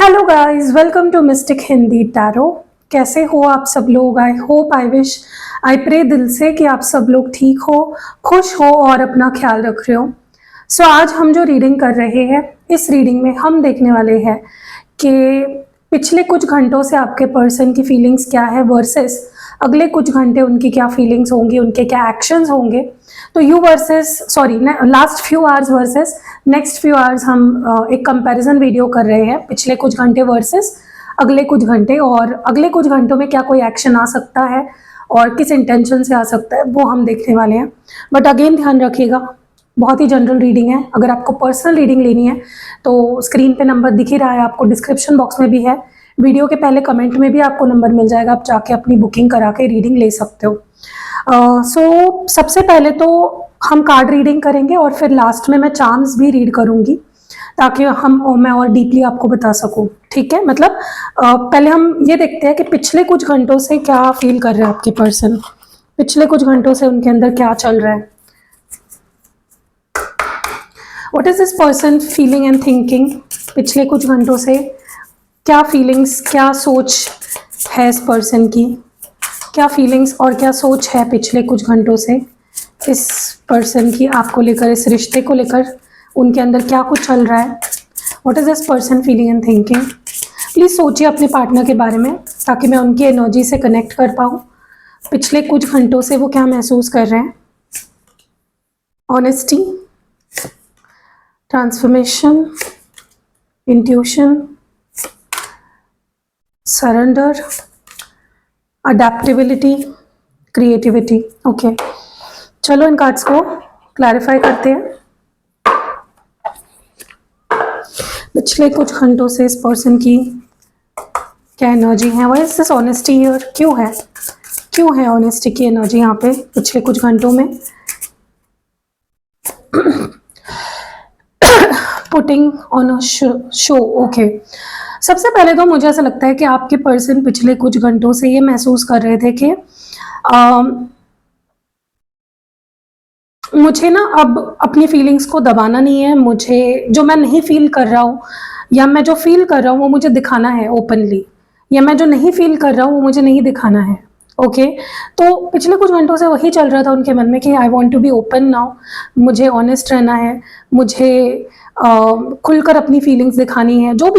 Hello guys, welcome to mystic Hindi tarot. कैसे हो आप सब लोग? I hope, I wish, I pray दिल से कि आप सब लोग ठीक हो, खुश हो और अपना ख्याल रख रहे हो। सो आज हम जो रीडिंग कर रहे हैं, इस रीडिंग में हम देखने वाले हैं कि पिछले कुछ घंटों से आपके पर्सन की फीलिंग्स क्या है वर्सेस अगले कुछ घंटे उनकी क्या फीलिंग्स होंगी, उनके क्या एक्शंस होंगे। तो you versus sorry last few hours versus next few hours हम एक कंपैरिजन वीडियो कर रहे हैं, पिछले कुछ घंटे वर्सेस अगले कुछ घंटे, और अगले कुछ घंटों में क्या कोई एक्शन आ सकता है और किस इंटेंशन से आ सकता है वो हम देखने वाले हैं। बट अगेन ध्यान रखिएगा, बहुत ही जनरल रीडिंग है। अगर आपको पर्सनल रीडिंग लेनी है तो स्क्रीन पे नंबर दिख ही रहा है आपको, डिस्क्रिप्शन बॉक्स में भी है, वीडियो के पहले कमेंट में भी आपको नंबर मिल जाएगा, आप जाके अपनी बुकिंग करा के रीडिंग ले सकते हो। सो सबसे पहले तो हम कार्ड रीडिंग करेंगे और फिर लास्ट में मैं चार्म्स भी रीड करूंगी ताकि मैं और डीपली आपको बता सकूं। ठीक है, मतलब पहले हम ये देखते हैं कि पिछले कुछ घंटों से क्या फील कर रहे हैं आपके पर्सन, पिछले कुछ घंटों से उनके अंदर क्या चल रहा है। What is this person feeling and thinking? पिछले कुछ घंटों से क्या फीलिंग्स, क्या सोच है इस पर्सन की, क्या फीलिंग्स और क्या सोच है पिछले कुछ घंटों से इस पर्सन की आपको लेकर, इस रिश्ते को लेकर उनके अंदर क्या कुछ चल रहा है। What is this person feeling and thinking? Please सोचिए अपने पार्टनर के बारे में ताकि मैं उनकी एनर्जी से कनेक्ट कर पाऊँ। पिछले कुछ घंटों से वो क्या महसूस कर रहे हैं? Honesty, transformation, intuition, surrender, adaptability, creativity. Okay, चलो इन कार्ड्स को क्लैरिफाई करते हैं। पिछले कुछ घंटों से इस पर्सन की क्या एनर्जी है? Why is this honesty here? क्यों है ऑनेस्टी की एनर्जी यहाँ पे पिछले कुछ घंटों में? Putting on a show. Okay, सबसे पहले तो मुझे ऐसा लगता है कि आपके पर्सन पिछले कुछ घंटों से ये महसूस कर रहे थे कि मुझे ना अब अपनी फीलिंग्स को दबाना नहीं है, मुझे जो मैं नहीं फील कर रहा हूँ या मैं जो फील कर रहा हूँ वो मुझे दिखाना है ओपनली, या मैं जो नहीं फील कर रहा हूँ वो मुझे नहीं दिखाना है। ओके, तो पिछले कुछ घंटों से वही चल रहा था उनके मन में कि I want to be open now, मुझे ऑनेस्ट रहना है, मुझे खुलकर अपनी फीलिंग्स दिखानी है, जो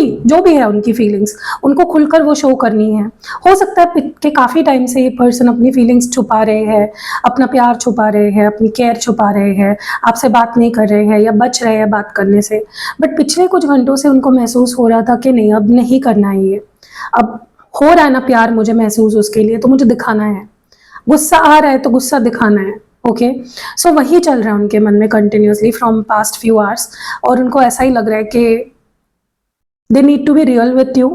भी है उनकी फीलिंग्स उनको खुलकर वो शो करनी है। हो सकता है कि काफ़ी टाइम से ये पर्सन अपनी फीलिंग्स छुपा रहे हैं, अपना प्यार छुपा रहे हैं, अपनी केयर छुपा रहे हैं, आपसे बात नहीं कर रहे हैं या बच रहे हैं बात करने से। बट पिछले कुछ घंटों से उनको महसूस हो रहा था कि नहीं, अब नहीं करना है ये, अब हो रहा है ना प्यार मुझे महसूस, उसके लिए तो मुझे दिखाना है, गुस्सा आ रहा है तो गुस्सा दिखाना है। ओके, सो वही चल रहा है उनके मन में continuously from past few hours, और उनको ऐसा ही लग रहा है कि they need to be real with you.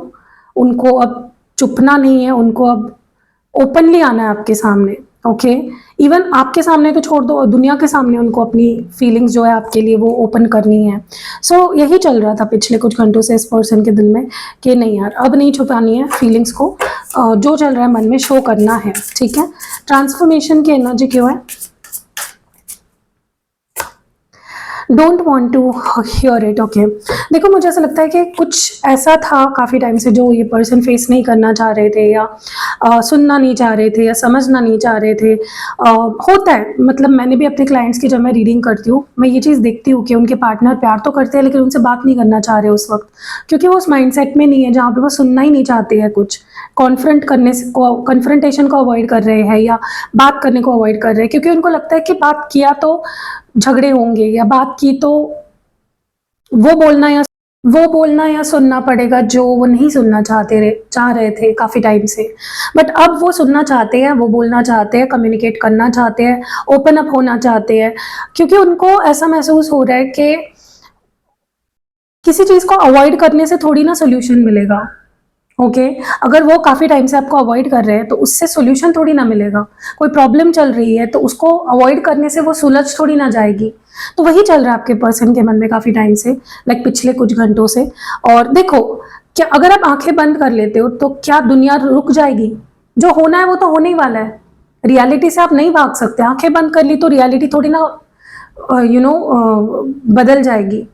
उनको अब चुपना नहीं है, उनको अब ओपनली आना है आपके सामने। ओके, इवन आपके सामने तो छोड़ दो, दुनिया के सामने उनको अपनी फीलिंग्स जो है आपके लिए वो ओपन करनी है। सो यही चल रहा था पिछले कुछ घंटों से इस पर्सन के दिल में कि नहीं यार, अब नहीं छुपानी है फीलिंग्स को, जो चल रहा है मन में शो करना है। ठीक है, ट्रांसफॉर्मेशन की एनर्जी क्यों है? Don't want to hear it. Okay, देखो मुझे ऐसा लगता है कि कुछ ऐसा था काफ़ी टाइम से जो ये पर्सन फेस नहीं करना चाह रहे थे, या सुनना नहीं चाह रहे थे, या समझना नहीं चाह रहे थे। होता है, मतलब मैंने भी अपने क्लाइंट्स की जब मैं रीडिंग करती हूँ मैं ये चीज़ देखती हूँ कि उनके पार्टनर प्यार तो करते हैं लेकिन उनसे बात नहीं करना चाह रहे उस वक्त, क्योंकि वो उस माइंडसेट में नहीं है जहाँ पे वो सुनना ही नहीं चाहते हैं, कुछ कॉन्फ्रंटेशन को अवॉइड कर रहे हैं या बात करने को अवॉइड कर रहे हैं, क्योंकि उनको लगता है कि बात किया तो झगड़े होंगे, या बात की तो वो बोलना या सुनना पड़ेगा जो वो नहीं सुनना चाह रहे थे काफ़ी टाइम से। बट अब वो सुनना चाहते हैं, वो बोलना चाहते हैं, कम्युनिकेट करना चाहते हैं, ओपन अप होना चाहते हैं, क्योंकि उनको ऐसा महसूस हो रहा है कि किसी चीज़ को अवॉइड करने से थोड़ी ना सोल्यूशन मिलेगा। ओके, अगर वो काफ़ी टाइम से आपको अवॉइड कर रहे हैं तो उससे सोल्यूशन थोड़ी ना मिलेगा। कोई प्रॉब्लम चल रही है तो उसको अवॉइड करने से वो सुलझ थोड़ी ना जाएगी। तो वही चल रहा है आपके पर्सन के मन में काफ़ी टाइम से, लाइक पिछले कुछ घंटों से। और देखो, क्या अगर आप आंखें बंद कर लेते हो तो क्या दुनिया रुक जाएगी? जो होना है वो तो होने ही वाला है, रियलिटी से आप नहीं भाग सकते। आंखें बंद कर ली तो रियलिटी थोड़ी ना बदल जाएगी।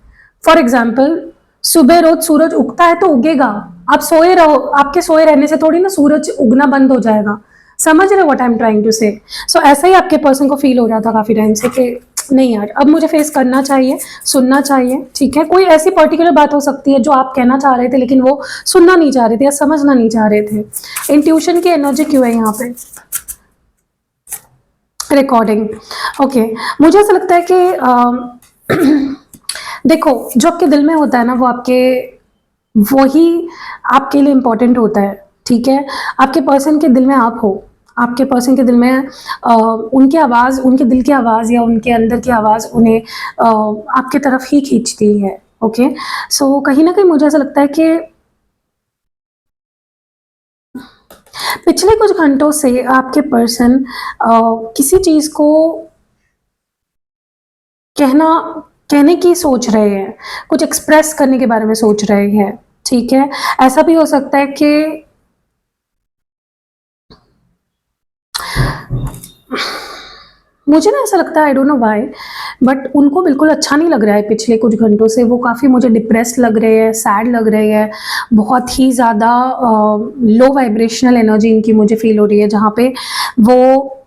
फॉर एग्जाम्पल, सुबह रोज सूरज उगता है तो उगेगा, आप सोए रहो, आपके सोए रहने से थोड़ी ना सूरज उगना बंद हो जाएगा। समझ रहे हो what I am trying to say? So ऐसा ही आपके पर्सन को फील हो रहा था काफी टाइम से कि नहीं यार, अब मुझे फेस करना चाहिए, सुनना चाहिए, ठीक है। कोई ऐसी पर्टिकुलर बात हो सकती है जो आप कहना चाह रहे थे लेकिन वो सुनना नहीं चाह रहे थे या समझना नहीं चाह रहे थे। इंट्यूशन की एनर्जी क्यों है यहाँ पे? Recording, okay. मुझे ऐसा लगता है कि देखो, जो आपके दिल में होता है ना, वो आपके, वही आपके लिए इम्पोर्टेंट होता है, ठीक है। आपके पर्सन के दिल में आप हो, आपके पर्सन के दिल में उनकी आवाज़, उनके दिल की आवाज़ या उनके अंदर की आवाज़ उन्हें आपके तरफ ही खींचती है, ओके। सो कहीं ना कहीं मुझे ऐसा लगता है कि पिछले कुछ घंटों से आपके पर्सन किसी चीज़ को कहना, कहने की सोच रहे हैं, कुछ एक्सप्रेस करने के बारे में सोच रहे हैं, ठीक है। ऐसा भी हो सकता है कि मुझे ना ऐसा लगता है, I don't know why, but उनको बिल्कुल अच्छा नहीं लग रहा है पिछले कुछ घंटों से। वो काफ़ी मुझे डिप्रेस्ड लग रहे हैं, सैड लग रहे हैं, बहुत ही ज़्यादा लो वाइब्रेशनल एनर्जी इनकी मुझे फील हो रही है, जहाँ पे वो,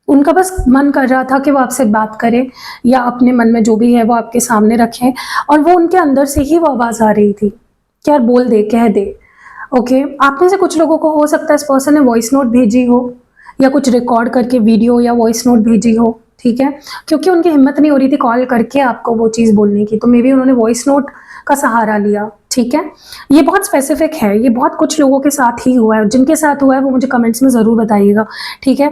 उनका बस मन कर रहा था कि वो आपसे बात करें या अपने मन में जो भी है वो आपके सामने रखें, और वो उनके अंदर से ही वो आवाज़ आ रही थी कि यार बोल दे, कह दे, ओके। आप में से कुछ लोगों को हो सकता है इस पर्सन ने वॉइस नोट भेजी हो या कुछ रिकॉर्ड करके वीडियो या वॉइस नोट भेजी हो, ठीक है, क्योंकि उनकी हिम्मत नहीं हो रही थी कॉल करके आपको वो चीज़ बोलने की, तो मे बी उन्होंने वॉइस नोट का सहारा लिया, ठीक है। ये बहुत स्पेसिफिक है, ये बहुत कुछ लोगों के साथ ही हुआ है, जिनके साथ हुआ है वो मुझे कमेंट्स में ज़रूर बताइएगा, ठीक है।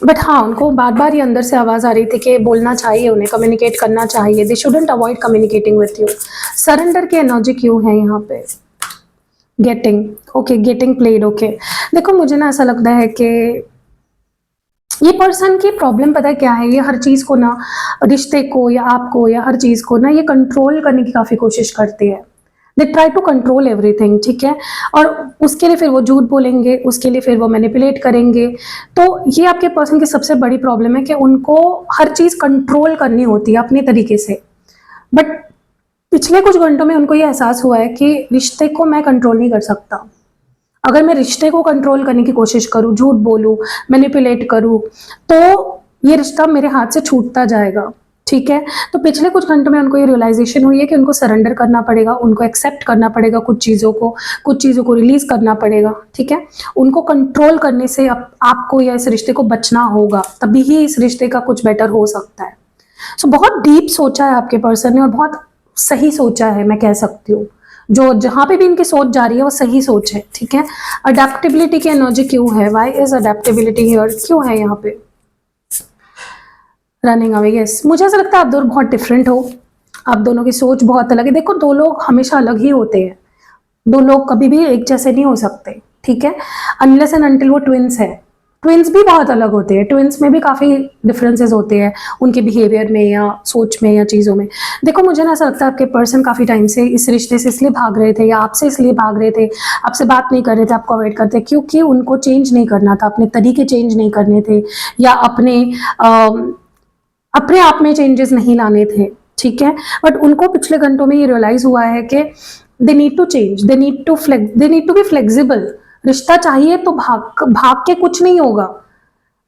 बट हाँ, उनको बार बार ये अंदर से आवाज़ आ रही थी कि बोलना चाहिए, उन्हें कम्युनिकेट करना चाहिए, दे shouldn't avoid communicating with you. Surrender की एनर्जी क्यों है यहाँ पे? Getting, okay, getting played, okay. देखो, मुझे ना ऐसा लगता है कि ये पर्सन की प्रॉब्लम पता है क्या है, ये हर चीज़ को ना, रिश्ते को या आपको या हर चीज़ को ना, ये कंट्रोल करने की काफ़ी कोशिश करती है। They try to control everything, ठीक है। और उसके लिए फिर वो झूठ बोलेंगे, उसके लिए फिर वो मैनिपुलेट करेंगे। तो ये आपके पर्सन की सबसे बड़ी प्रॉब्लम है कि उनको हर चीज़ कंट्रोल करनी होती है अपने तरीके से। बट पिछले कुछ घंटों में उनको ये एहसास हुआ है कि रिश्ते को मैं कंट्रोल नहीं कर सकता। अगर मैं रिश्ते को कंट्रोल करने की कोशिश करूं, झूठ बोलूं, मैनिपुलेट करूं, तो ये रिश्ता मेरे हाथ से छूटता जाएगा, ठीक है। तो पिछले कुछ घंटों में उनको ये रियलाइजेशन हुई है कि उनको सरेंडर करना पड़ेगा, उनको एक्सेप्ट करना पड़ेगा कुछ चीज़ों को रिलीज करना पड़ेगा, ठीक है। उनको कंट्रोल करने से आपको या इस रिश्ते को बचना होगा, तभी ही इस रिश्ते का कुछ बेटर हो सकता है। सो बहुत डीप सोचा है आपके पर्सन ने, और बहुत सही सोचा है, मैं कह सकती हूँ। जो जहां पे भी इनकी सोच जा रही है वो सही सोच है, ठीक है। अडेप्टेबिलिटी की एनर्जी क्यों है? Why is adaptability here? क्यों है यहाँ पे? Running away, yes. मुझे ऐसा लगता है आप दोनों बहुत डिफरेंट हो, आप दोनों की सोच बहुत अलग है। देखो, दो लोग हमेशा अलग ही होते हैं, दो लोग कभी भी एक जैसे नहीं हो सकते, ठीक है, अनलेस एंड अनटिल वो ट्विंस है। ट्विंस भी बहुत अलग होते हैं, ट्विंस में भी काफ़ी डिफरेंसेस होते हैं उनके बिहेवियर में या सोच में या चीज़ों में। देखो, मुझे ना ऐसा लगता है आपके पर्सन काफ़ी टाइम से इस रिश्ते से इसलिए भाग रहे थे या आपसे इसलिए भाग रहे थे, आपसे बात नहीं कर रहे थे, आपको अवॉइड करते, क्योंकि उनको चेंज नहीं करना था, अपने तरीके चेंज नहीं करने थे, या अपने आप में चेंजेस नहीं लाने थे, ठीक है। बट उनको पिछले घंटों में ये रियलाइज हुआ है कि they need to change, they need to be flexible. रिश्ता चाहिए तो भाग भाग के कुछ नहीं होगा,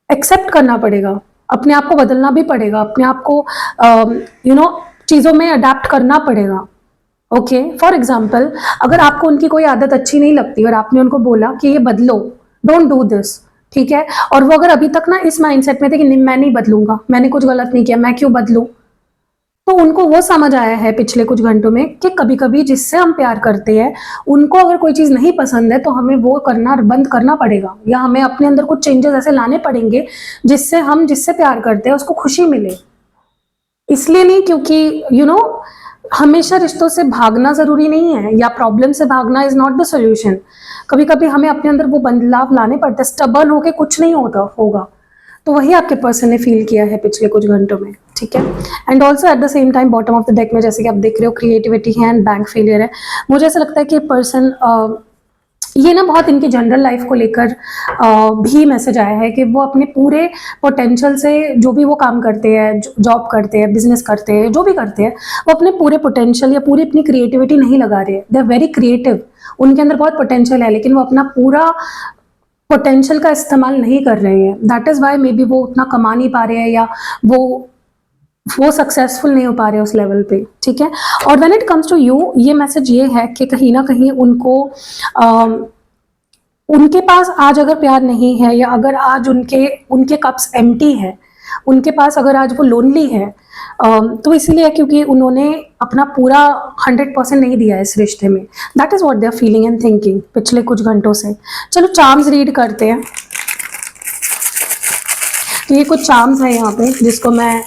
एक्सेप्ट करना पड़ेगा, अपने आप को बदलना भी पड़ेगा, अपने आप को चीज़ों में अडेप्ट करना पड़ेगा, ओके। फॉर एग्जाम्पल, अगर आपको उनकी कोई आदत अच्छी नहीं लगती और आपने उनको बोला कि ये बदलो, डोंट डू दिस, ठीक है, और वो अगर अभी तक ना इस माइंडसेट में थे कि नहीं, मैं नहीं बदलूंगा, मैंने कुछ गलत नहीं किया, मैं क्यों बदलूं, तो उनको वो समझ आया है पिछले कुछ घंटों में कि कभी कभी जिससे हम प्यार करते हैं, उनको अगर कोई चीज़ नहीं पसंद है तो हमें वो करना बंद करना पड़ेगा, या हमें अपने अंदर कुछ चेंजेस ऐसे लाने पड़ेंगे जिससे हम जिससे प्यार करते हैं उसको खुशी मिले। इसलिए नहीं क्योंकि हमेशा रिश्तों से भागना जरूरी नहीं है, या प्रॉब्लम से भागना इज नॉट द सोल्यूशन। कभी कभी हमें अपने अंदर वो बदलाव लाने पड़ते हैं, स्टबर्न होके कुछ नहीं होगा। तो वही आपके पर्सन ने फील किया है पिछले कुछ घंटों में, ठीक है। And also at the same time bottom of the deck में जैसे कि आप देख रहे हो क्रिएटिविटी है एंड बैंक फेलियर है। मुझे ऐसा लगता है कि पर्सन ये ना बहुत इनकी जनरल लाइफ को लेकर भी मैसेज आया है कि वो अपने पूरे पोटेंशियल से जो भी वो काम करते हैं, जॉब करते हैं, बिजनेस करते हैं, जो भी करते हैं, वो अपने पूरे पोटेंशियल या पूरी अपनी क्रिएटिविटी नहीं लगा रहे हैं। दे आर वेरी क्रिएटिव, उनके अंदर बहुत पोटेंशियल है, लेकिन वो अपना पूरा पोटेंशियल का इस्तेमाल नहीं कर रहे हैं। That is why may be वो उतना कमा नहीं पा रहे हैं या वो सक्सेसफुल नहीं हो पा रहे उस लेवल पे, ठीक है। और when it comes to you, ये मैसेज ये है कि कहीं ना कहीं उनको उनके पास आज अगर प्यार नहीं है, या अगर आज उनके कप्स एम्प्टी है, उनके पास अगर आज वो लोनली है, तो इसलिए क्योंकि उन्होंने अपना पूरा 100% नहीं दिया है इस रिश्ते में। That is what they are feeling and thinking पिछले कुछ घंटों से। चलो चार्म्स रीड करते हैं। तो ये कुछ चार्म्स है यहाँ पे जिसको मैं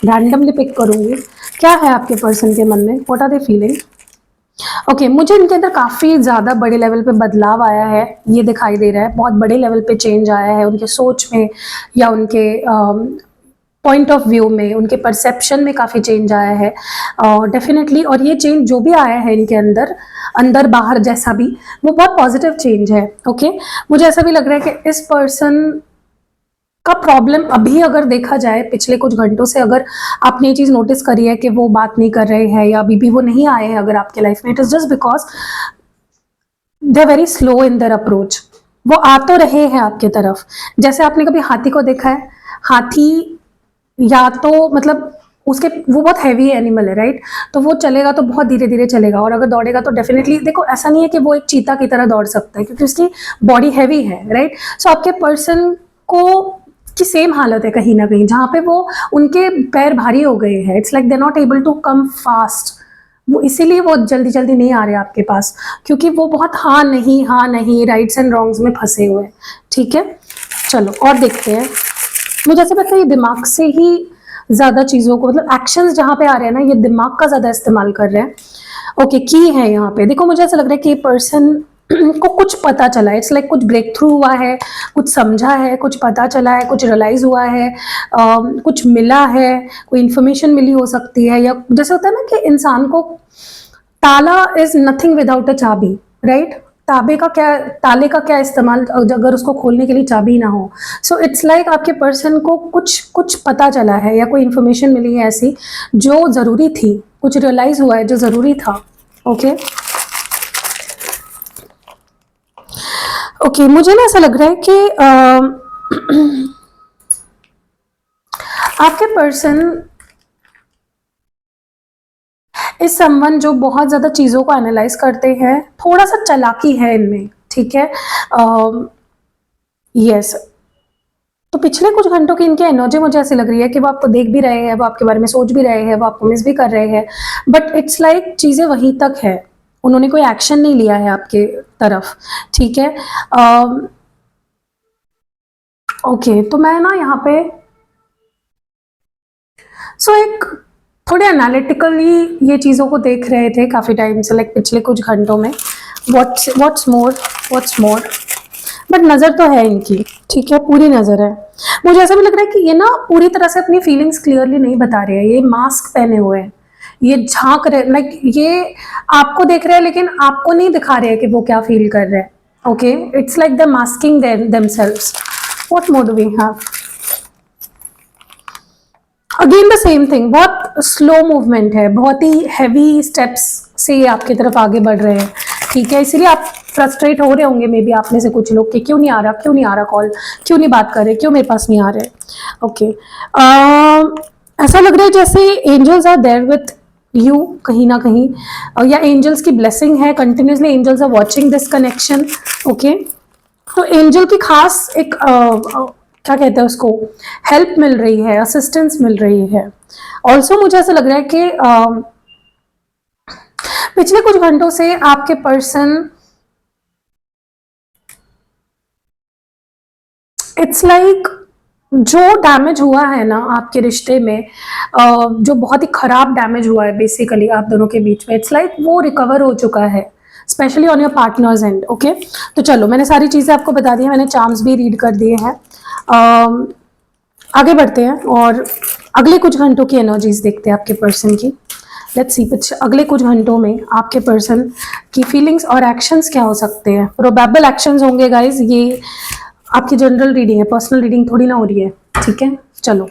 रैंडमली पिक करूँगी। क्या है आपके पर्सन के मन में, what are they feeling? Okay, मुझे इनके अंदर काफ़ी ज़्यादा बड़े लेवल पे बदलाव आया है, ये दिखाई दे रहा है। बहुत बड़े लेवल पे चेंज आया है उनके सोच में, या उनके पॉइंट ऑफ व्यू में, उनके परसेप्शन में काफ़ी चेंज आया है डेफिनेटली। और ये चेंज जो भी आया है इनके अंदर बाहर जैसा भी, वो बहुत पॉजिटिव चेंज है। ओके, मुझे ऐसा भी लग रहा है कि इस पर्सन का प्रॉब्लम अभी अगर देखा जाए, पिछले कुछ घंटों से अगर आपने ये चीज़ नोटिस करी है कि वो बात नहीं कर रहे हैं या अभी भी वो नहीं आए हैं अगर आपके लाइफ में, it is just because they are very slow in their approach. वो आ तो रहे हैं आपके तरफ। जैसे आपने कभी हाथी को देखा है, हाथी या तो मतलब उसके वो बहुत हैवी एनिमल है, राइट? तो वो चलेगा तो बहुत धीरे धीरे चलेगा, और अगर दौड़ेगा तो डेफिनेटली, देखो ऐसा नहीं है कि वो एक चीता की तरह दौड़ सकता है क्योंकि उसकी बॉडी हैवी है, राइट? सो आपके पर्सन की सेम हालत है कहीं ना कहीं, जहाँ पे वो उनके पैर भारी हो गए हैं। It's like they not able to come fast. वो इसीलिए वो जल्दी जल्दी नहीं आ रहे आपके पास, क्योंकि वो बहुत हाँ नहीं राइट्स एंड रॉन्ग्स में फंसे हुए हैं, ठीक है। चलो और देखते हैं। मुझे ऐसा लगता है ये दिमाग से ही ज़्यादा चीज़ों को, मतलब एक्शंस जहाँ पे आ रहे हैं ना, ये दिमाग का ज़्यादा इस्तेमाल कर रहे हैं। ओके, की है यहाँ पे। देखो मुझे ऐसा लग रहा है कि ये पर्सन को कुछ पता चला है। इट्स लाइक कुछ ब्रेक थ्रू हुआ है, कुछ समझा है, कुछ पता चला है, कुछ रियलाइज हुआ है, कुछ मिला है, कोई इन्फॉर्मेशन मिली हो सकती है। या जैसे होता है ना कि इंसान को, ताला इज नथिंग विदाउट अ चाबी, राइट? ताले का क्या इस्तेमाल अगर उसको खोलने के लिए चाबी ना हो। सो इट्स लाइक आपके पर्सन को कुछ पता चला है, या कोई इन्फॉर्मेशन मिली है ऐसी जो ज़रूरी थी, कुछ रियलाइज हुआ है जो ज़रूरी था। ओके ओके, मुझे ना ऐसा लग रहा है कि आपके पर्सन इस समवन जो बहुत ज़्यादा चीज़ों को एनालाइज करते हैं, थोड़ा सा चालाकी है इनमें, ठीक है। यस, तो पिछले कुछ घंटों की इनकी एनर्जी मुझे ऐसी लग रही है कि वो आपको देख भी रहे हैं, वो आपके बारे में सोच भी रहे हैं, वो आपको मिस भी कर रहे हैं, बट इट्स लाइक चीज़ें वहीं तक है। उन्होंने कोई एक्शन नहीं लिया है आपके तरफ, ठीक है। ओके, तो मैं ना यहाँ पे एक थोड़े एनालिटिकली ये चीज़ों को देख रहे थे काफ़ी टाइम से, लाइक पिछले कुछ घंटों में। व्हाट्स मोर, बट नज़र तो है इनकी, ठीक है, पूरी नज़र है। मुझे ऐसा भी लग रहा है कि ये ना पूरी तरह से अपनी फीलिंग्स क्लियरली नहीं बता रहे हैं। ये मास्क पहने हुए हैं, ये झांक रहे, लाइक ये आपको देख रहे हैं लेकिन आपको नहीं दिखा रहे हैं कि वो क्या फील कर रहे हैं। Okay, it's like the masking themselves. What more do we have? Again the same thing, बहुत स्लो मूवमेंट है, बहुत ही हैवी स्टेप्स से ये आपकी तरफ आगे बढ़ रहे हैं, ठीक है। इसीलिए आप फ्रस्ट्रेट हो रहे होंगे मे बी आप में से कुछ लोग कि क्यों नहीं आ रहा कॉल, क्यों नहीं बात कर रहे, क्यों मेरे पास नहीं आ रहे। ओके, ऐसा लग रहा है जैसे angels are there with you कहीं ना कहीं, या एंजल्स की ब्लेसिंग है, continuously angels are watching this connection. Okay, तो एंजल की खास एक क्या कहते हैं उसको, हेल्प मिल रही है, असिस्टेंस मिल रही है। ऑल्सो मुझे ऐसा लग रहा है कि पिछले कुछ घंटों से आपके पर्सन, इट्स लाइक जो डैमेज हुआ है ना आपके रिश्ते में, जो बहुत ही खराब डैमेज हुआ है बेसिकली आप दोनों के बीच में, इट्स लाइक वो रिकवर हो चुका है, specially on your partners and. Okay, तो चलो मैंने सारी चीज़ें आपको बता दी हैं, मैंने चार्म्स भी रीड कर दिए हैं। आगे बढ़ते हैं और अगले कुछ घंटों की एनर्जीज देखते हैं आपके पर्सन की। लेट्स सी अगले कुछ घंटों में आपके पर्सन की फीलिंग्स और एक्शंस क्या हो सकते हैं। प्रोबेबल एक्शंस होंगे गाइज, ये आपकी जनरल रीडिंग है, पर्सनल रीडिंग थोड़ी ना हो रही है, ठीक है। चलो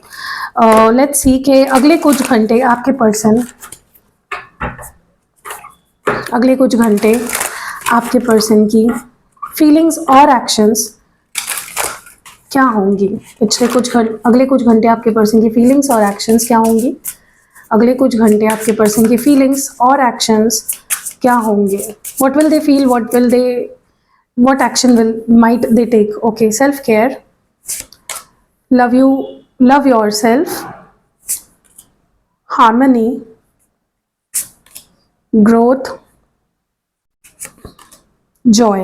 लेट्स सी के अगले कुछ घंटे आपके पर्सन, अगले कुछ घंटे आपके पर्सन की फीलिंग्स और एक्शंस क्या होंगी। अगले कुछ घंटे आपके पर्सन की फीलिंग्स और एक्शंस क्या होंगी। अगले कुछ घंटे आपके पर्सन की फीलिंग्स और एक्शंस क्या होंगे। What will they feel, what action might they take। okay, self care, love yourself, harmony, growth, joy।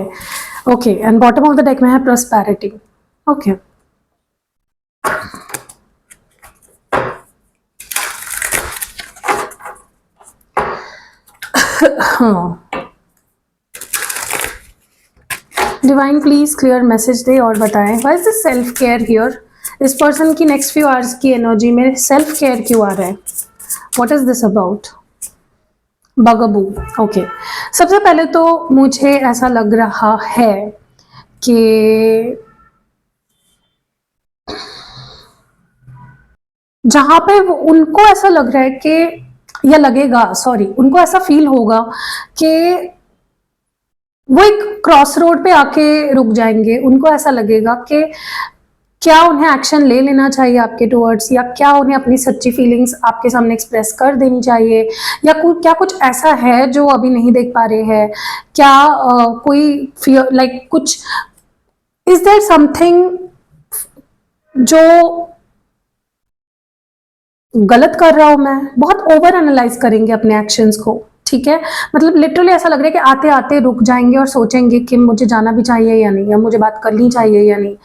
okay, and bottom of the deck में है prosperity। okay, हाँ, डिवाइन प्लीज क्लियर मैसेज दे और बताएं why is this self care here. इस person की next few hours की energy में सेल्फ केयर क्यों आ रहा है, व्हाट इज दिस अबाउट। बगबू। ओके, सबसे पहले तो मुझे ऐसा लग रहा है कि जहां पे उनको ऐसा लग रहा है कि, या लगेगा, सॉरी, उनको ऐसा फील होगा कि वो एक क्रॉस रोड पे आके रुक जाएंगे। उनको ऐसा लगेगा कि क्या उन्हें एक्शन ले लेना चाहिए आपके टुवर्ड्स, या क्या उन्हें अपनी सच्ची फीलिंग्स आपके सामने एक्सप्रेस कर देनी चाहिए, या क्या कुछ ऐसा है जो अभी नहीं देख पा रहे हैं। क्या कोई फियर, लाइक कुछ, इज देयर समथिंग जो गलत कर रहा हूं मैं। बहुत ओवर एनालाइज करेंगे अपने एक्शंस को, ठीक है। मतलब लिटरली ऐसा लग रहा है कि आते आते रुक जाएंगे और सोचेंगे कि मुझे जाना भी चाहिए या नहीं, या मुझे बात करनी चाहिए या नहीं,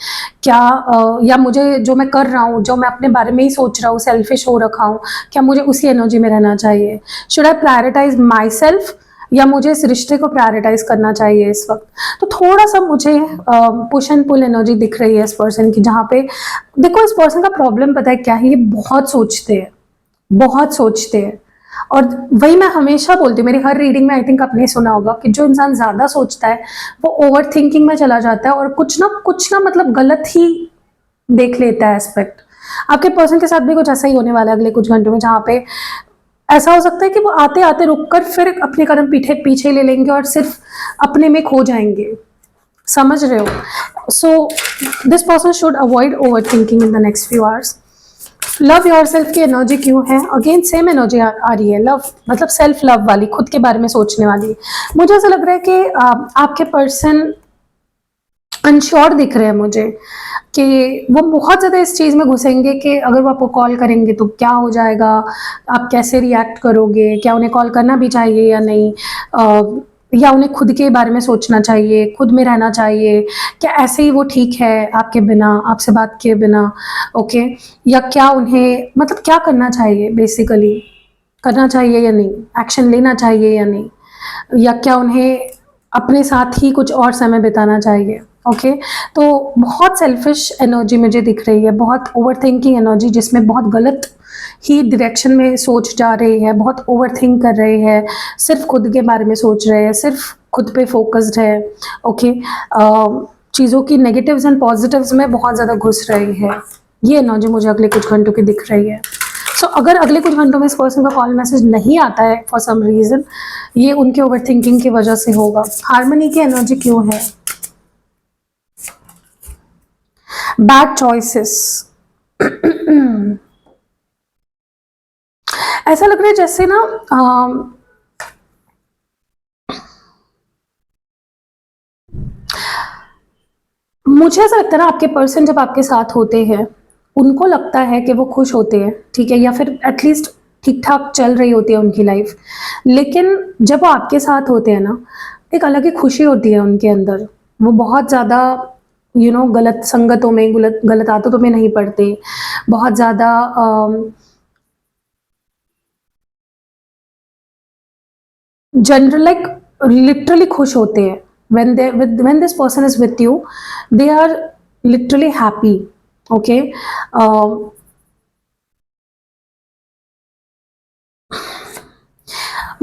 क्या या मुझे जो मैं कर रहा हूँ, जो मैं अपने बारे में ही सोच रहा हूँ, सेल्फिश हो रखा हूँ, क्या मुझे उसी एनर्जी में रहना चाहिए। Should I prioritise my self, या मुझे इस रिश्ते को प्रायोरिटाइज करना चाहिए इस वक्त। तो थोड़ा सा मुझे पुश एंड पुल एनर्जी दिख रही है इस पर्सन की, जहाँ पे देखो इस पर्सन का प्रॉब्लम पता है क्या है, ये बहुत सोचते हैं, बहुत सोचते हैं। और वही मैं हमेशा बोलती हूँ, मेरी हर रीडिंग में आई थिंक आपने सुना होगा कि जो इंसान ज्यादा सोचता है वो ओवर थिंकिंग में चला जाता है और कुछ ना मतलब गलत ही देख लेता है एस्पेक्ट। आपके पर्सन के साथ भी कुछ ऐसा ही होने वाला है अगले कुछ घंटों में, जहाँ पे ऐसा हो सकता है कि वो आते आते रुककर फिर अपने कदम पीछे ले लेंगे और सिर्फ अपने में खो जाएंगे। समझ रहे हो। So this person should avoid over thinking in the next few hours. Love your self की एनर्जी क्यों है, अगेन सेम एनर्जी आ रही है। लव मतलब सेल्फ लव वाली, खुद के बारे में सोचने वाली। मुझे ऐसा लग रहा है कि आपके पर्सन अनश्योर दिख रहे हैं मुझे, कि वो बहुत ज़्यादा इस चीज़ में घुसेंगे कि अगर वो आपको कॉल करेंगे तो क्या हो जाएगा, आप कैसे रिएक्ट करोगे, क्या उन्हें कॉल करना भी चाहिए या नहीं, या उन्हें खुद के बारे में सोचना चाहिए, खुद में रहना चाहिए, क्या ऐसे ही वो ठीक है आपके बिना, आपसे बात किए बिना। ओके, या क्या उन्हें मतलब क्या करना चाहिए, बेसिकली करना चाहिए या नहीं, एक्शन लेना चाहिए या नहीं, या क्या उन्हें अपने साथ ही कुछ और समय बिताना चाहिए। ओके, तो बहुत सेल्फिश एनर्जी मुझे दिख रही है, बहुत ओवर थिंकिंग एनर्जी, जिसमें बहुत गलत ही डायरेक्शन में सोच जा रही है, बहुत ओवर थिंक कर रहे हैं, सिर्फ खुद के बारे में सोच रहे हैं, सिर्फ खुद पे फोकस्ड है। ओके, चीज़ों की नेगेटिव्स एंड पॉजिटिव्स में बहुत ज़्यादा घुस रही है। ये एनर्जी मुझे अगले कुछ घंटों की दिख रही है। सो अगर अगले कुछ घंटों में इस पर्सन का कॉल मैसेज नहीं आता है फॉर सम रीज़न, ये उनके ओवर थिंकिंग की वजह से होगा। हार्मनी की एनर्जी क्यों है, बैड चॉइसेस। ऐसा लग रहा है जैसे ना मुझे ऐसा लगता है ना, आपके पर्सन जब आपके साथ होते हैं उनको लगता है कि वो खुश होते हैं, ठीक है, या फिर एटलीस्ट ठीक ठाक चल रही होती है उनकी लाइफ। लेकिन जब वो आपके साथ होते हैं ना, एक अलग ही खुशी होती है उनके अंदर। वो बहुत ज़्यादा गलत संगतों में, गलत आदतों में नहीं पड़ते, बहुत ज़्यादा जनरल लाइक लिटरली खुश होते हैं। when this person is with you, they are literally happy। okay,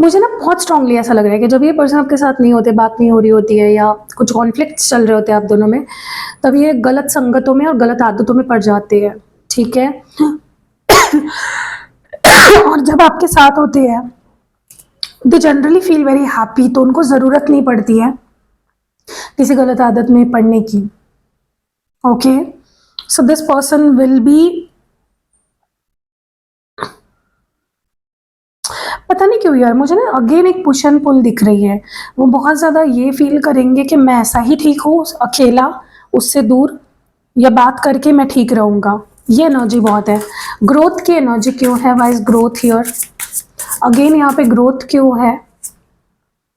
मुझे ना बहुत स्ट्रांगली ऐसा लग रहा है कि जब ये पर्सन आपके साथ नहीं होते, बात नहीं हो रही होती है या कुछ कॉन्फ्लिक्ट्स चल रहे होते हैं आप दोनों में, तब ये गलत संगतों में और गलत आदतों में पड़ जाते हैं, ठीक है। और जब आपके साथ होते हैं they generally feel very happy, तो उनको ज़रूरत नहीं पड़ती है किसी गलत आदत में पड़ने की। Okay, so this person will be, पता नहीं क्यों यार मुझे ना अगेन एक पुश एंड पुल दिख रही है। वो बहुत ज़्यादा ये फील करेंगे कि मैं ऐसा ही ठीक हूँ अकेला, उससे दूर, या बात करके मैं ठीक रहूँगा। ये एनर्जी बहुत है। ग्रोथ की एनर्जी क्यों है? वाइज ग्रोथ हियर अगेन, यहाँ पे ग्रोथ क्यों है?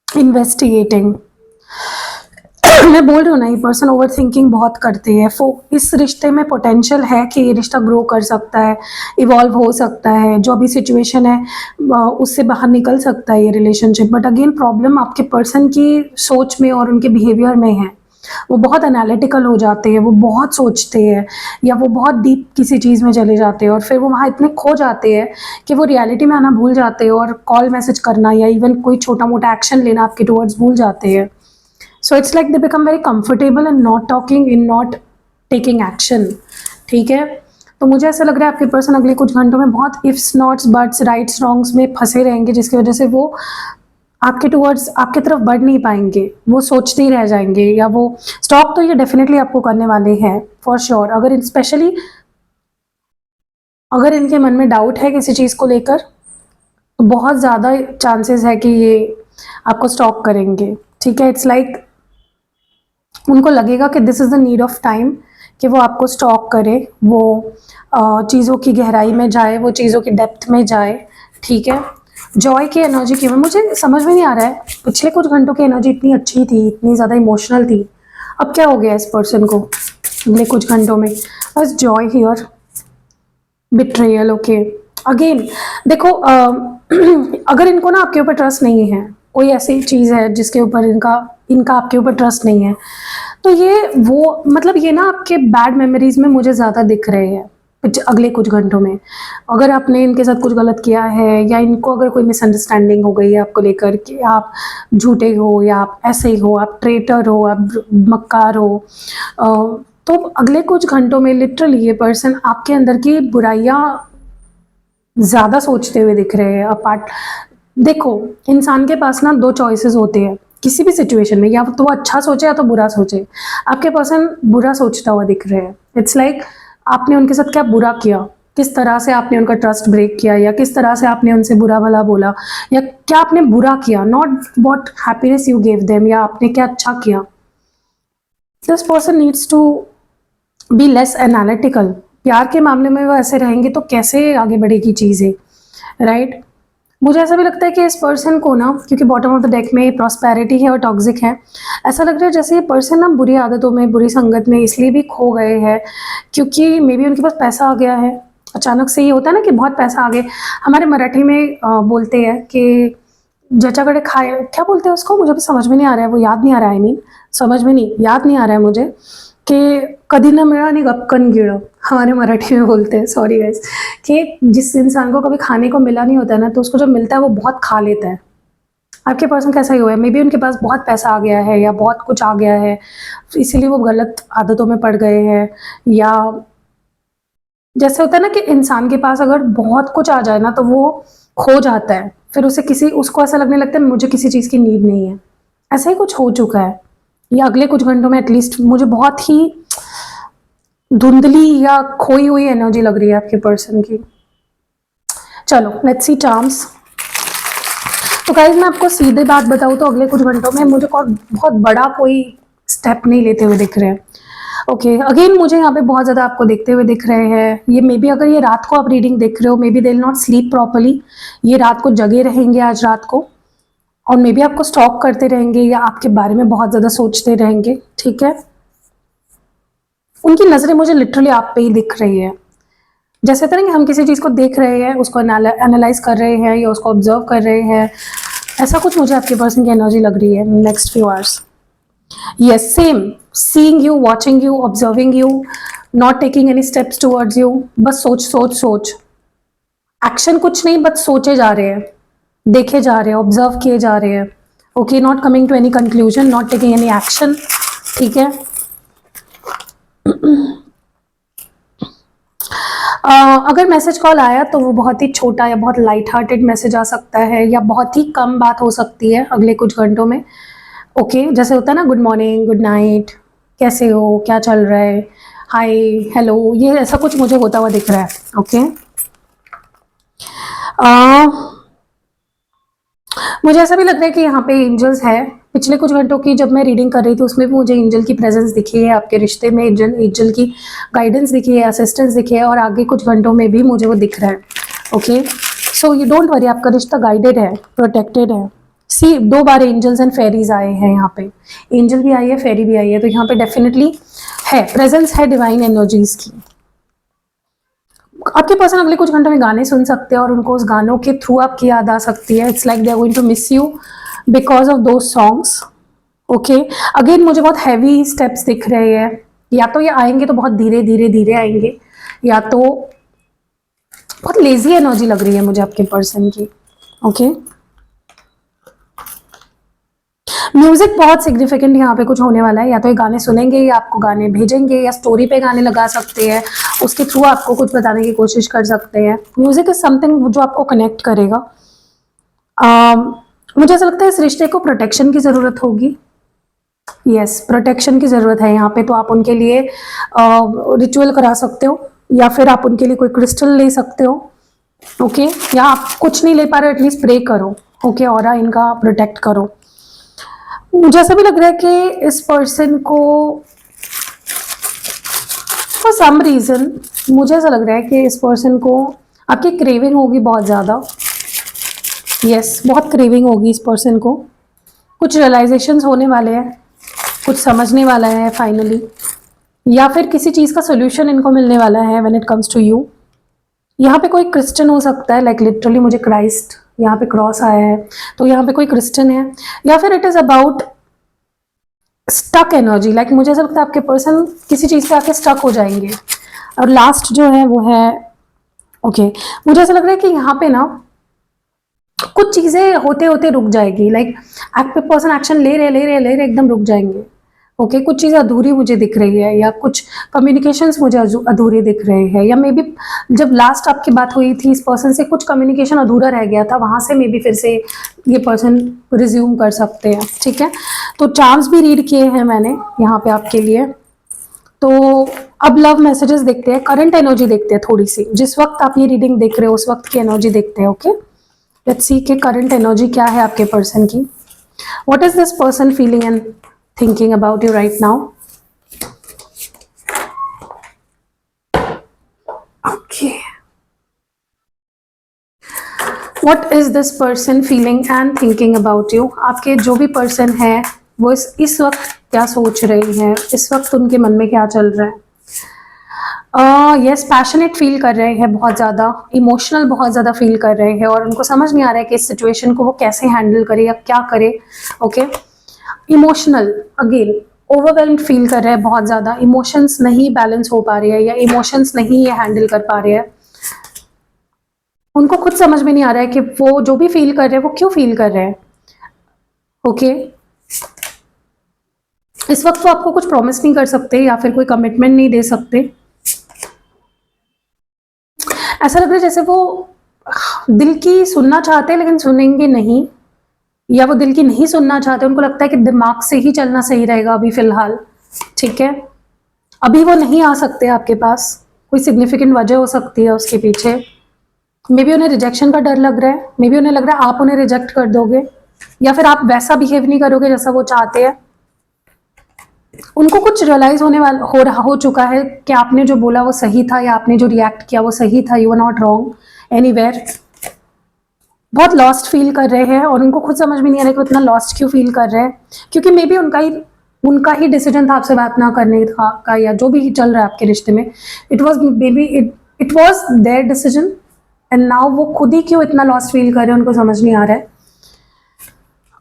इन्वेस्टिगेटिंग। मैं बोल रही हूँ ना, ये पर्सन ओवर थिंकिंग बहुत करते हैं। इस रिश्ते में पोटेंशियल है कि ये रिश्ता ग्रो कर सकता है, इवॉल्व हो सकता है, जो अभी सिचुएशन है उससे बाहर निकल सकता है ये रिलेशनशिप। बट अगेन प्रॉब्लम आपके पर्सन की सोच में और उनके बिहेवियर में है। वो बहुत एनालिटिकल हो जाते हैं, वो बहुत सोचते हैं, या वो बहुत डीप किसी चीज़ में चले जाते हैं और फिर वो वहाँ इतने खो जाते हैं कि वो रियलिटी में आना भूल जाते हैं और कॉल मैसेज करना या इवन कोई छोटा मोटा एक्शन लेना आपके टुवर्ड्स भूल जाते हैं। So it's like they become very comfortable in not talking, in not taking action, ठीक है। तो मुझे ऐसा लग रहा है आपके पर्सन अगले कुछ घंटों में बहुत ifs, nots, buts, rights, wrongs में फंसे रहेंगे, जिसकी वजह से वो आपके टुवर्ड्स, आपकी तरफ बढ़ नहीं पाएंगे। वो सोचते ही रह जाएंगे, या वो स्टॉप तो ये डेफिनेटली आपको करने वाले हैं फॉर श्योर। अगर स्पेशली अगर इनके मन में डाउट है किसी चीज़ को लेकर, तो बहुत ज़्यादा चांसेस है कि ये आपको स्टॉप करेंगे, ठीक है। इट्स लाइक उनको लगेगा कि this is the need of time कि वो आपको स्टॉक करे, वो चीज़ों की गहराई में जाए, वो चीज़ों की डेप्थ में जाए, ठीक है। जॉय की एनर्जी की मुझे समझ में नहीं आ रहा है। पिछले कुछ घंटों की एनर्जी इतनी अच्छी थी, इतनी ज़्यादा इमोशनल थी, अब क्या हो गया इस पर्सन को अगले कुछ घंटों में? बस Joy here, betrayal. Okay, again देखो अगर इनको ना आपके ऊपर ट्रस्ट नहीं है, कोई ऐसी चीज़ है जिसके ऊपर इनका आपके ऊपर ट्रस्ट नहीं है, तो ये वो मतलब ये ना आपके बैड मेमोरीज में मुझे ज़्यादा दिख रहे हैं अगले कुछ घंटों में। अगर आपने इनके साथ कुछ गलत किया है, या इनको अगर कोई मिसअंडरस्टैंडिंग हो गई है आपको लेकर कि आप झूठे हो, या आप ऐसे ही हो, आप ट्रेटर हो, आप मक्कार हो, तो अगले कुछ घंटों में लिटरली ये पर्सन आपके अंदर की बुराइयां ज़्यादा सोचते हुए दिख रहे हैं। अपार्ट देखो, इंसान के पास ना दो चॉइसेस होते हैं किसी भी सिचुएशन में, या तो वो अच्छा सोचे या तो बुरा सोचे। आपके पर्सन बुरा सोचता हुआ दिख रहे हैं। इट्स लाइक आपने उनके साथ क्या बुरा किया, किस तरह से आपने उनका ट्रस्ट ब्रेक किया, या किस तरह से आपने उनसे बुरा भला बोला, या क्या आपने बुरा किया, not what happiness you gave them, या आपने क्या अच्छा किया। This person needs to be less analytical. प्यार के मामले में वो ऐसे रहेंगे तो कैसे आगे बढ़ेगी चीज़ें, राइट। मुझे ऐसा भी लगता है कि इस पर्सन को ना, क्योंकि बॉटम ऑफ द डेक में प्रॉस्पेरिटी है और टॉक्सिक है, ऐसा लग रहा है जैसे ये पर्सन ना बुरी आदतों में, बुरी संगत में इसलिए भी खो गए हैं क्योंकि मे बी उनके पास पैसा आ गया है अचानक से। ये होता है ना कि बहुत पैसा आ गया। हमारे मराठी में बोलते हैं कि ज्याच्याकडे खाए, क्या बोलते हैं उसको, मुझे भी समझ में नहीं आ रहा है, वो याद नहीं आ रहा है। आई मीन समझ में नहीं, याद नहीं आ रहा है मुझे, कि कधी न मिळा आणि गपकन गिळं, हमारे मराठी में बोलते हैं, सॉरी गाइस, कि जिस इंसान को कभी खाने को मिला नहीं होता है ना, तो उसको जब मिलता है वो बहुत खा लेता है। आपके पर्सन कैसा ही हुआ है, मे बी उनके पास बहुत पैसा आ गया है या बहुत कुछ आ गया है, इसीलिए वो गलत आदतों में पड़ गए हैं। या जैसे होता है ना कि इंसान के पास अगर बहुत कुछ आ जाए ना तो वो खो जाता है, फिर उसको ऐसा लगने लगता है मुझे किसी चीज़ की नीड नहीं है। ऐसा ही कुछ हो चुका है। ये अगले कुछ घंटों में एटलीस्ट मुझे बहुत ही धुंधली या खोई हुई एनर्जी लग रही है आपके पर्सन की। चलो लेट्स सी चार्म्स। तो गाइस मैं आपको सीधे बात बताऊँ तो अगले कुछ घंटों में मुझे बहुत बड़ा कोई स्टेप नहीं लेते हुए दिख रहे हैं। ओके, अगेन मुझे यहाँ पे बहुत ज़्यादा आपको देखते हुए दिख रहे हैं। ये मे बी अगर ये रात को आप रीडिंग देख रहे हो, may be they will not sleep properly. ये रात को जगे रहेंगे आज रात को, और मे बी आपको स्टॉक करते रहेंगे या आपके बारे में बहुत ज़्यादा सोचते रहेंगे, ठीक है। उनकी नज़रें मुझे लिटरली आप पे ही दिख रही है। जैसे तरह कि हम किसी चीज़ को देख रहे हैं, उसको एनालाइज कर रहे हैं या उसको ऑब्जर्व कर रहे हैं, ऐसा कुछ मुझे आपके पर्सन की एनर्जी लग रही है next few hours. Yes, same, seeing you, watching you, observing you, not taking any steps towards you. बस सोच सोच सोच, एक्शन कुछ नहीं, बस सोचे जा रहे हैं। देखे जा रहे हैं, ऑब्जर्व किए जा रहे हैं। Okay, not coming to any conclusion, not taking any action. ठीक है। अगर मैसेज कॉल आया तो वो बहुत ही छोटा या बहुत लाइट हार्टेड मैसेज आ सकता है, या बहुत ही कम बात हो सकती है अगले कुछ घंटों में। ओके, जैसे होता है ना, गुड मॉर्निंग, गुड नाइट, कैसे हो, क्या चल रहा है, हाय, हेलो, ये ऐसा कुछ मुझे होता हुआ दिख रहा है। ओके, मुझे ऐसा भी लग रहा है कि यहाँ पे एंजल्स है। पिछले कुछ घंटों की जब मैं रीडिंग कर रही थी उसमें भी मुझे एंजल की प्रेजेंस दिखी है, आपके रिश्ते में एंजल की गाइडेंस दिखी है, असिस्टेंस दिखी है, और आगे कुछ घंटों में भी मुझे वो दिख रहा है। Okay, so you don't worry, आपका रिश्ता गाइडेड है, प्रोटेक्टेड है। सी, 2 बार एंजल्स एंड फेरीज आए हैं यहाँ पे, एंजल भी आई है, फेरी भी आई है, तो यहाँ पे डेफिनेटली है, प्रेजेंस है डिवाइन एनर्जीज की। आपके पर्सन अगले कुछ घंटों में गाने सुन सकते हैं और उनको उस गानों के थ्रू आपकी याद आ सकती है। It's like they are going to miss you because of those songs. Okay, again मुझे बहुत हैवी स्टेप्स दिख रहे हैं, या तो ये आएंगे तो बहुत धीरे धीरे धीरे आएंगे, या तो बहुत लेजी एनर्जी लग रही है मुझे आपके पर्सन की। ओके, म्यूजिक बहुत सिग्निफिकेंट यहाँ पे कुछ होने वाला है, या तो ये गाने सुनेंगे या आपको गाने भेजेंगे, या स्टोरी पे गाने लगा सकते हैं, उसके थ्रू आपको कुछ बताने की कोशिश कर सकते हैं। म्यूजिक इज समथिंग जो आपको कनेक्ट करेगा। मुझे ऐसा लगता है इस रिश्ते को प्रोटेक्शन की ज़रूरत होगी। यस, प्रोटेक्शन की ज़रूरत है यहाँ पे, तो आप उनके लिए रिचुअल करा सकते हो, या फिर आप उनके लिए कोई क्रिस्टल ले सकते हो। ओके, या आप कुछ नहीं ले पा रहे हो, एटलीस्ट प्रे करो। ओके, ऑरा इनका प्रोटेक्ट करो। मुझे ऐसा भी लग रहा है कि इस पर्सन को फॉर सम रीज़न, मुझे ऐसा लग रहा है कि इस पर्सन को आपकी क्रेविंग होगी बहुत ज़्यादा। यस, बहुत क्रेविंग होगी इस पर्सन को। कुछ रियलाइजेशंस होने वाले हैं, कुछ समझने वाला है फाइनली, या फिर किसी चीज़ का सोल्यूशन इनको मिलने वाला है when it comes to you. यहाँ पे कोई क्रिश्चियन हो सकता है, लाइक लिटरली मुझे क्राइस्ट यहाँ पे क्रॉस आया है, तो यहाँ पे कोई क्रिश्चियन है, या फिर it is about stuck energy. Like मुझे ऐसा लगता है आपके पर्सन किसी चीज़ पे आके स्टक हो जाएंगे। और लास्ट जो है वो है, ओके, मुझे ऐसा लग रहा है कि यहाँ पे ना कुछ चीज़ें होते होते रुक जाएगी। लाइक आपके पर्सन एक्शन ले रहे एकदम रुक जाएंगे। ओके, कुछ चीज़ें अधूरी मुझे दिख रही है, या कुछ कम्युनिकेशंस मुझे अधूरे दिख रहे हैं, या मे बी जब लास्ट आपकी बात हुई थी इस पर्सन से कुछ कम्युनिकेशन अधूरा रह गया था, वहाँ से मे बी फिर से ये पर्सन रिज्यूम कर सकते हैं। ठीक है, तो चार्म्स भी रीड किए हैं मैंने यहाँ पे आपके लिए। तो अब लव मैसेजेस देखते हैं, करंट एनर्जी देखते हैं थोड़ी सी, जिस वक्त आप ये रीडिंग देख रहे हो उस वक्त की एनर्जी देखते हैं। ओके, लेट्स सी कि करंट एनर्जी क्या है आपके पर्सन की। What is this person feeling and thinking about you right now? Okay, what is this person feeling and thinking about you? आपके जो भी पर्सन है वो इस वक्त क्या सोच रही है, इस वक्त उनके मन में क्या चल रहा है। यस, पैशनेट फील कर रहे हैं, बहुत ज़्यादा इमोशनल, बहुत ज़्यादा फील कर रहे हैं, और उनको समझ नहीं आ रहा है कि इस सिचुएशन को वो कैसे हैंडल करे या क्या करे। Okay, emotional, again overwhelmed feel कर रहे हैं, बहुत ज़्यादा इमोशंस नहीं बैलेंस हो पा रही है, या इमोशंस नहीं ये हैंडल कर पा रहे हैं। उनको खुद समझ में नहीं आ रहा है कि वो जो भी फील कर रहे हैं वो क्यों फील कर रहे हैं। ओके, इस वक्त वो आपको कुछ प्रॉमिस नहीं कर सकते, या फिर कोई कमिटमेंट नहीं दे सकते। ऐसा लग रहा है जैसे वो दिल की सुनना चाहते हैं लेकिन सुनेंगे नहीं, या वो दिल की नहीं सुनना चाहते, उनको लगता है कि दिमाग से ही चलना सही रहेगा अभी फिलहाल। ठीक है, अभी वो नहीं आ सकते आपके पास, कोई सिग्निफिकेंट वजह हो सकती है उसके पीछे। मे बी उन्हें रिजेक्शन का डर लग रहा है, मे बी उन्हें लग रहा है आप उन्हें रिजेक्ट कर दोगे, या फिर आप वैसा बिहेव नहीं करोगे जैसा वो चाहते हैं। उनको कुछ रियलाइज होने वाला हो चुका है कि आपने जो बोला वो सही था, या आपने जो रिएक्ट किया वो सही था। You are not wrong anywhere. बहुत लॉस्ट फील कर रहे हैं, और उनको खुद समझ में नहीं आ रहा कि वो इतना लॉस्ट क्यों फील कर रहे हैं, क्योंकि मे बी उनका ही डिसीजन था आपसे बात ना करने का, या जो भी चल रहा है आपके रिश्ते में, it was may be it was there decision, and now वो खुद ही क्यों इतना लॉस्ट फील कर रहे हैं उनको समझ नहीं आ रहा है।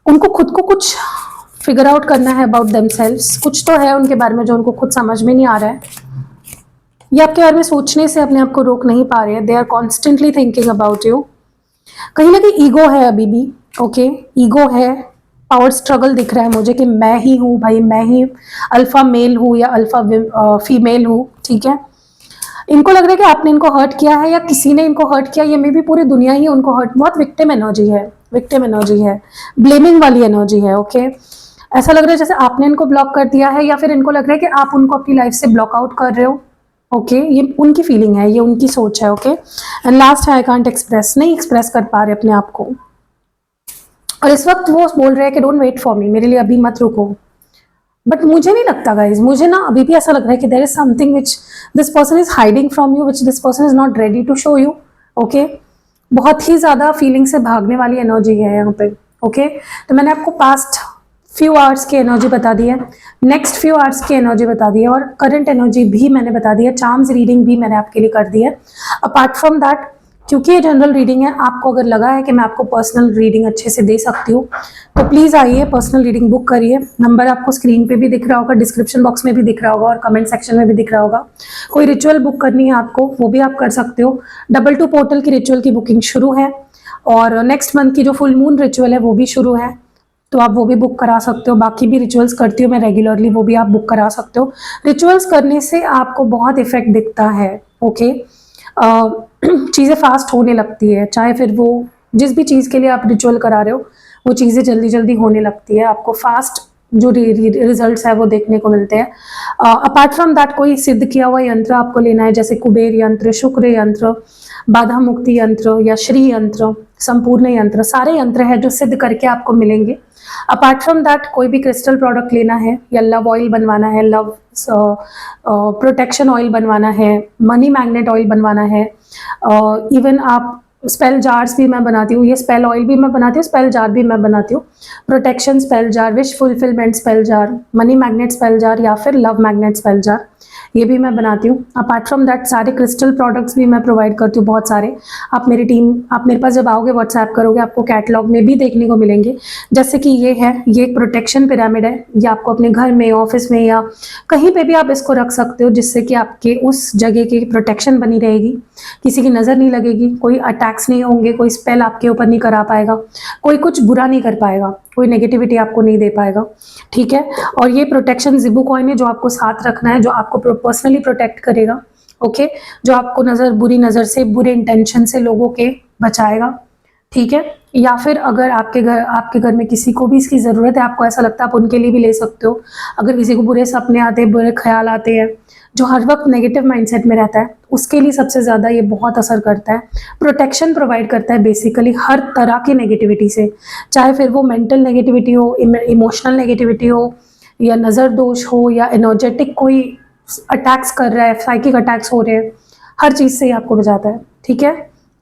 उनको खुद को कुछ फिगर आउट करना है अबाउट देमसेल्व्स। कुछ तो है उनके बारे में जो उनको खुद समझ में नहीं आ रहा है, ये आपके बारे में सोचने से अपने आप को रोक नहीं पा रहे हैं। They are constantly thinking about you. कहीं ना कहीं ईगो है अभी भी, ओके, ईगो है, पावर स्ट्रगल दिख रहा है मुझे कि मैं ही हूँ भाई, मैं ही अल्फा मेल हूँ या अल्फा फीमेल हूँ, ठीक है। इनको लग रहा है कि आपने इनको हर्ट किया है या किसी ने इनको हर्ट किया, ये मे भी पूरी दुनिया ही उनको हर्ट, बहुत विक्टिम एनर्जी है, विक्टिम एनर्जी है, ब्लेमिंग वाली एनर्जी है, ओके। ऐसा लग रहा है जैसे आपने इनको ब्लॉक कर दिया है या फिर इनको लग रहा है कि आप उनको अपनी लाइफ से ब्लॉक आउट कर रहे हो, ओके। ये उनकी फीलिंग है, ये उनकी सोच है, ओके। एंड लास्ट है आई कांट एक्सप्रेस, नहीं एक्सप्रेस कर पा रहे अपने आप को, और इस वक्त वो बोल रहे हैं कि डोंट वेट फॉर मी, मेरे लिए अभी मत रुको। बट मुझे नहीं लगता गाइज, मुझे ना अभी भी ऐसा लग रहा है कि there is something which this person is hiding from you, which this person is not ready to show you, okay. बहुत ही ज्यादा फीलिंग से भागने वाली एनर्जी है यहाँ पे, ओके। तो मैंने आपको पास्ट फ्यू आवर्स की एनर्जी बता दी है, नेक्स्ट फ्यू आवर्स की एनर्जी बता दी है, और करंट एनर्जी भी मैंने बता दी है, चार्म्स रीडिंग भी मैंने आपके लिए कर दी है। अपार्ट फ्रॉम दैट, क्योंकि ये जनरल रीडिंग है, आपको अगर लगा है कि मैं आपको पर्सनल रीडिंग अच्छे से दे सकती हूँ तो प्लीज़ आइए, पर्सनल रीडिंग बुक करिए। नंबर आपको स्क्रीन पे भी दिख रहा होगा, डिस्क्रिप्शन बॉक्स में भी दिख रहा होगा और कमेंट सेक्शन में भी दिख रहा होगा। कोई रिचुअल बुक करनी है आपको, वो भी आप कर सकते हो। 22 पोर्टल की रिचुअल की बुकिंग शुरू है, और नेक्स्ट मंथ की जो फुल मून रिचुअल है वो भी शुरू है, तो आप वो भी बुक करा सकते हो। बाकी भी रिचुअल्स करती हूँ मैं रेगुलरली, वो भी आप बुक करा सकते हो। रिचुअल्स करने से आपको बहुत इफेक्ट दिखता है, ओके। चीज़ें फास्ट होने लगती है, चाहे फिर वो जिस भी चीज़ के लिए आप रिचुअल करा रहे हो वो चीज़ें जल्दी जल्दी होने लगती है, आपको फास्ट जो रिजल्ट्स है वो देखने को मिलते हैं। अपार्ट फ्रॉम दैट, कोई सिद्ध किया हुआ यंत्र आपको लेना है, जैसे कुबेर यंत्र, शुक्र यंत्र, बाधा मुक्ति यंत्र या श्री यंत्र, संपूर्ण यंत्र, सारे यंत्र है जो सिद्ध करके आपको मिलेंगे। अपार्ट फ्रॉम दैट, कोई भी क्रिस्टल प्रोडक्ट लेना है या लव ऑयल बनवाना है, लव प्रोटेक्शन ऑयल बनवाना है, मनी मैग्नेट ऑयल बनवाना है, इवन आप स्पेल जार्स भी मैं बनाती हूँ, ये स्पेल ऑयल भी मैं बनाती हूँ, स्पेल जार भी मैं बनाती हूँ। Protection spell jar, wish fulfilment spell jar, money magnet spell jar या फिर लव मैग्नेट स्पेल जार, ये भी मैं बनाती हूँ। अपार्ट फ्रॉम दैट, सारे क्रिस्टल प्रोडक्ट्स भी मैं प्रोवाइड करती हूँ, बहुत सारे। आप मेरे पास जब आओगे, व्हाट्सएप करोगे, आपको कैटलॉग में भी देखने को मिलेंगे। जैसे कि ये है, ये एक प्रोटेक्शन पिरामिड है, ये आपको अपने घर में, ऑफिस में या कहीं पे भी आप इसको रख सकते हो, जिससे कि आपके उस जगह की प्रोटेक्शन बनी रहेगी, किसी की नज़र नहीं लगेगी, कोई अटैक्स नहीं होंगे, कोई स्पेल आपके ऊपर नहीं करा पाएगा, कोई कुछ बुरा नहीं कर पाएगा, कोई नेगेटिविटी आपको नहीं दे पाएगा, ठीक है। और ये प्रोटेक्शन जिबू कॉइन है जो आपको साथ रखना है, जो आपको पर्सनली प्रोटेक्ट करेगा, ओके। जो आपको बुरी नज़र से, बुरे इंटेंशन से लोगों के बचाएगा, ठीक है। या फिर अगर आपके घर में किसी को भी इसकी ज़रूरत है, आपको ऐसा लगता है, आप उनके लिए भी ले सकते हो। अगर किसी को बुरे सपने आते हैं, बुरे ख्याल आते हैं, जो हर वक्त नेगेटिव माइंडसेट में रहता है, उसके लिए सबसे ज़्यादा ये बहुत असर करता है। प्रोटेक्शन प्रोवाइड करता है बेसिकली हर तरह की नेगेटिविटी से, चाहे फिर वो मेंटल नेगेटिविटी हो, इमोशनल नेगेटिविटी हो, या नज़र दोष हो, या एनर्जेटिक कोई अटैक्स कर रहा है, साइकिक अटैक्स हो रहे हैं, हर चीज़ से ये आपको बचाता है, ठीक है।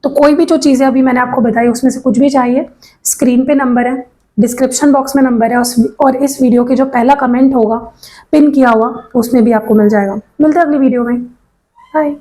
तो कोई भी जो चीज़ें अभी मैंने आपको बताई उसमें से कुछ भी चाहिए, स्क्रीन पे नंबर है, डिस्क्रिप्शन बॉक्स में नंबर है, और इस वीडियो के जो पहला कमेंट होगा पिन किया हुआ, उसमें भी आपको मिल जाएगा। मिलते हैं अगली वीडियो में, बाय।